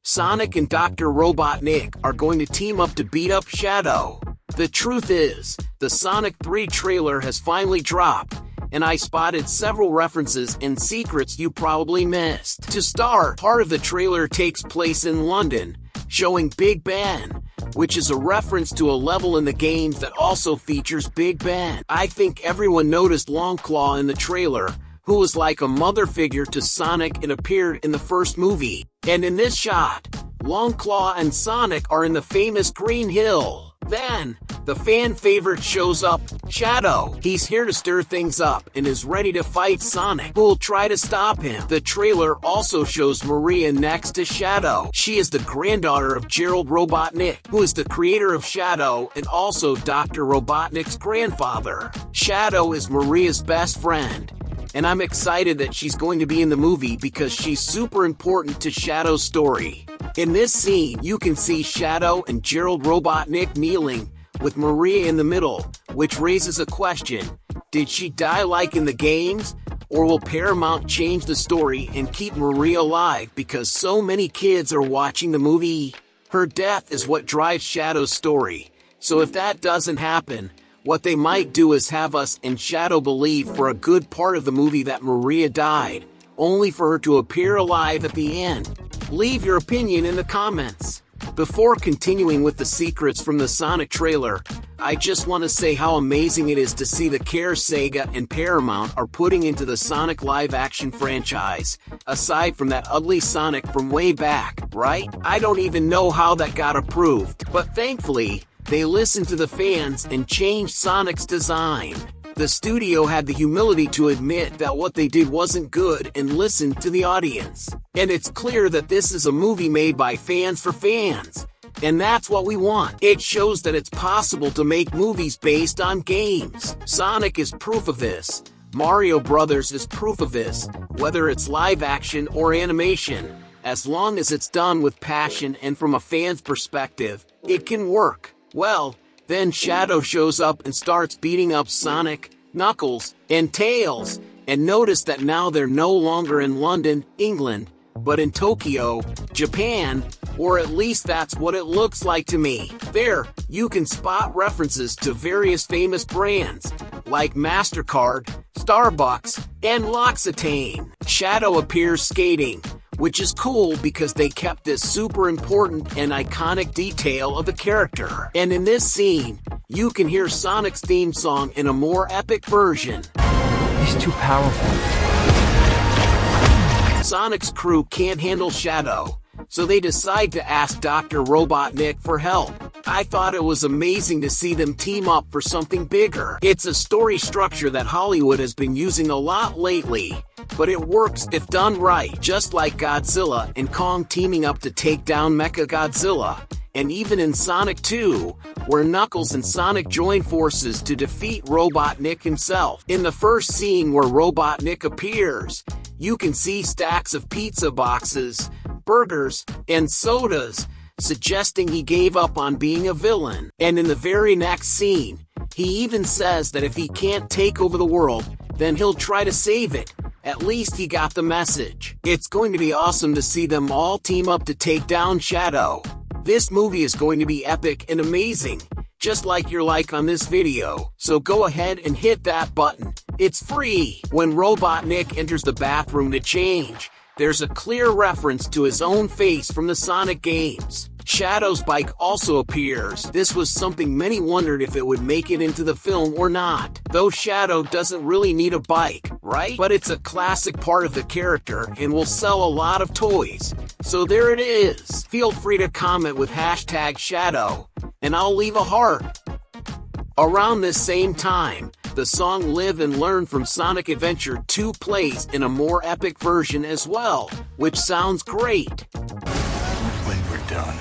Sonic and Doctor Robotnik are going to team up to beat up Shadow. The truth is, the Sonic 3 trailer has finally dropped, and I spotted several references and secrets you probably missed. To start, part of the trailer takes place in London, showing Big Ben, which is a reference to a level in the games that also features Big Ben. I think everyone noticed Longclaw in the trailer, who was like a mother figure to Sonic and appeared in the first movie. And in this shot, Longclaw and Sonic are in the famous Green Hill. Then, the fan favorite shows up, Shadow. He's here to stir things up and is ready to fight Sonic, who will try to stop him. The trailer also shows Maria next to Shadow. She is the granddaughter of Gerald Robotnik, who is the creator of Shadow and also Dr. Robotnik's grandfather. Shadow is Maria's best friend, and I'm excited that she's going to be in the movie because she's super important to Shadow's story. In this scene, you can see Shadow and Gerald Robotnik kneeling, with Maria in the middle, which raises a question. Did she die like in the games? Or will Paramount change the story and keep Maria alive because so many kids are watching the movie? Her death is what drives Shadow's story, so if that doesn't happen, what they might do is have us and Shadow believe for a good part of the movie that Maria died, only for her to appear alive at the end. Leave your opinion in the comments. Before continuing with the secrets from the Sonic trailer, I just want to say how amazing it is to see the care Sega and Paramount are putting into the Sonic live-action franchise, aside from that ugly Sonic from way back, right? I don't even know how that got approved, but thankfully, they listened to the fans and changed Sonic's design. The studio had the humility to admit that what they did wasn't good and listened to the audience. And it's clear that this is a movie made by fans for fans. And that's what we want. It shows that it's possible to make movies based on games. Sonic is proof of this. Mario Brothers is proof of this, whether it's live action or animation. As long as it's done with passion and from a fan's perspective, it can work. Well, then Shadow shows up and starts beating up Sonic, Knuckles, and Tails, and notice that now they're no longer in London, England, but in Tokyo, Japan, or at least that's what it looks like to me. There, you can spot references to various famous brands, like MasterCard, Starbucks, and L'Occitane. Shadow appears skating, which is cool because they kept this super important and iconic detail of the character. And in this scene, you can hear Sonic's theme song in a more epic version. He's too powerful. Sonic's crew can't handle Shadow, so they decide to ask Dr. Robotnik for help. I thought it was amazing to see them team up for something bigger. It's a story structure that Hollywood has been using a lot lately, but it works if done right, just like Godzilla and Kong teaming up to take down Mechagodzilla, and even in Sonic 2, where Knuckles and Sonic join forces to defeat Robotnik himself. In the first scene where Robotnik appears, you can see stacks of pizza boxes, burgers, and sodas, suggesting he gave up on being a villain. And in the very next scene, he even says that if he can't take over the world, then he'll try to save it. At least he got the message. It's going to be awesome to see them all team up to take down Shadow. This movie is going to be epic and amazing, just like your like on this video. So go ahead and hit that button. It's free. When Robotnik enters the bathroom to change, there's a clear reference to his own face from the Sonic games. Shadow's bike also appears. This was something many wondered if it would make it into the film or not. Though Shadow doesn't really need a bike, right? But it's a classic part of the character and will sell a lot of toys. So there it is. Feel free to comment with #Shadow, and I'll leave a heart. Around this same time, the song Live and Learn from Sonic Adventure 2 plays in a more epic version as well, which sounds great. When we're done,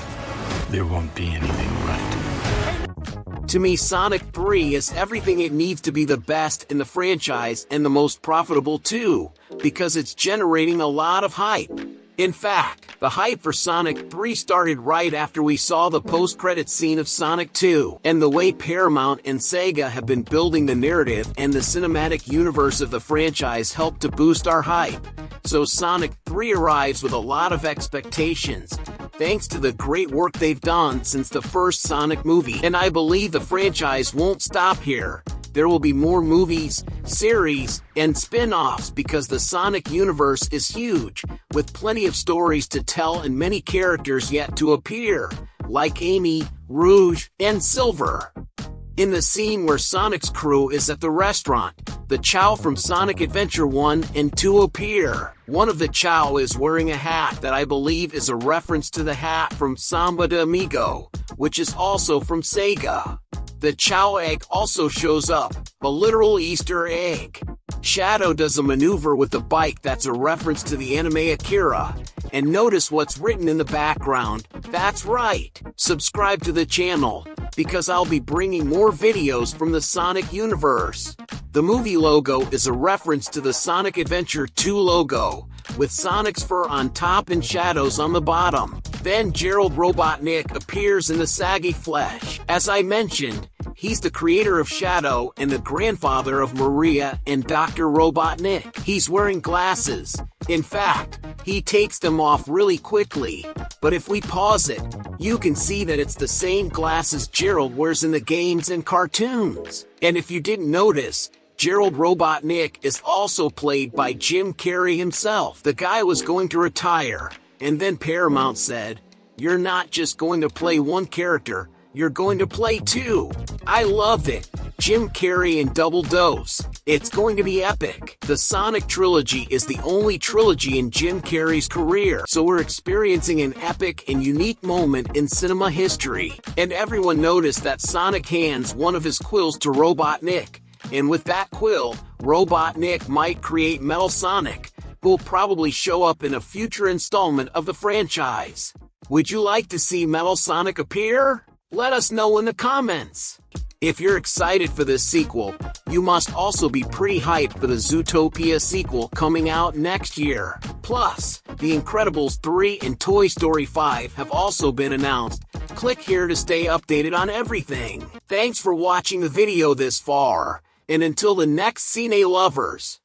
there won't be anything left. To me, Sonic 3 is everything it needs to be the best in the franchise and the most profitable too, because it's generating a lot of hype. In fact, the hype for Sonic 3 started right after we saw the post-credits scene of Sonic 2, and the way Paramount and Sega have been building the narrative and the cinematic universe of the franchise helped to boost our hype. So Sonic 3 arrives with a lot of expectations, thanks to the great work they've done since the first Sonic movie. And I believe the franchise won't stop here. There will be more movies, series, and spin-offs because the Sonic universe is huge, with plenty of stories to tell and many characters yet to appear, like Amy, Rouge, and Silver. In the scene where Sonic's crew is at the restaurant, the Chow from Sonic Adventure 1 and 2 appear. One of the Chow is wearing a hat that I believe is a reference to the hat from Samba de Amigo, which is also from Sega. The Chow egg also shows up, a literal Easter egg. Shadow does a maneuver with a bike that's a reference to the anime Akira. And notice what's written in the background. That's right, subscribe to the channel, because I'll be bringing more videos from the Sonic universe. The movie logo is a reference to the Sonic Adventure 2 logo, with Sonic's fur on top and shadows on the bottom. Then Gerald Robotnik appears in the saggy flesh. As I mentioned, he's the creator of Shadow and the grandfather of Maria and Doctor Robotnik. He's wearing glasses. In fact, he takes them off really quickly. But if we pause it, you can see that it's the same glasses Gerald wears in the games and cartoons. And if you didn't notice, Gerald Robotnik is also played by Jim Carrey himself. The guy was going to retire, and then Paramount said, "You're not just going to play one character, you're going to play two." I love it. Jim Carrey in double dose. It's going to be epic. The Sonic trilogy is the only trilogy in Jim Carrey's career, so we're experiencing an epic and unique moment in cinema history. And everyone noticed that Sonic hands one of his quills to Robotnik. And with that quill, Robotnik might create Metal Sonic, who will probably show up in a future installment of the franchise. Would you like to see Metal Sonic appear? Let us know in the comments. If you're excited for this sequel, you must also be pretty hyped for the Zootopia sequel coming out next year. Plus, The Incredibles 3 and Toy Story 5 have also been announced. Click here to stay updated on everything. Thanks for watching the video this far, and until the next Cine lovers.